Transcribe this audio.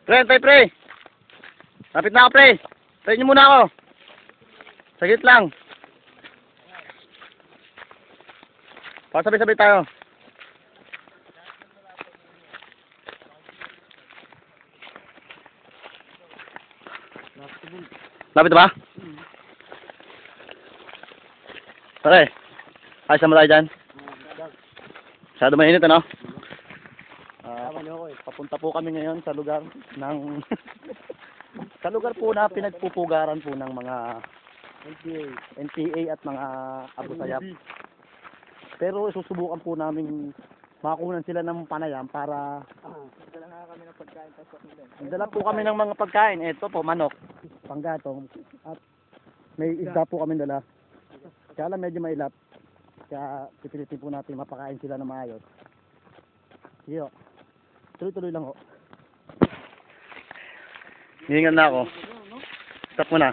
Pre, antay pre. Lapit na ako pre. Tayo nyo muna ako. Saglit lang. Pasabay-sabay tayo. Lapit na ba? Pare, ayos na mo tayo dyan. Masyado mainit ano? Papunta po kami ngayon sa lugar ng sa lugar po na pinagpupugaran po ng mga NPA at mga Abu Sayyaf. Pero susubukan po namin makakunan sila ng panayam para dala nga kami ng pagkain. Dala po kami ng mga pagkain. Ito po, manok, panggatong, at may isda po kami dala. Kaya lang medyo mailap. Kaya pipilitin po natin mapakain sila na maayos. Sige o. Tuloy-tuloy lang o. Hihingan na ako. Stop mo na.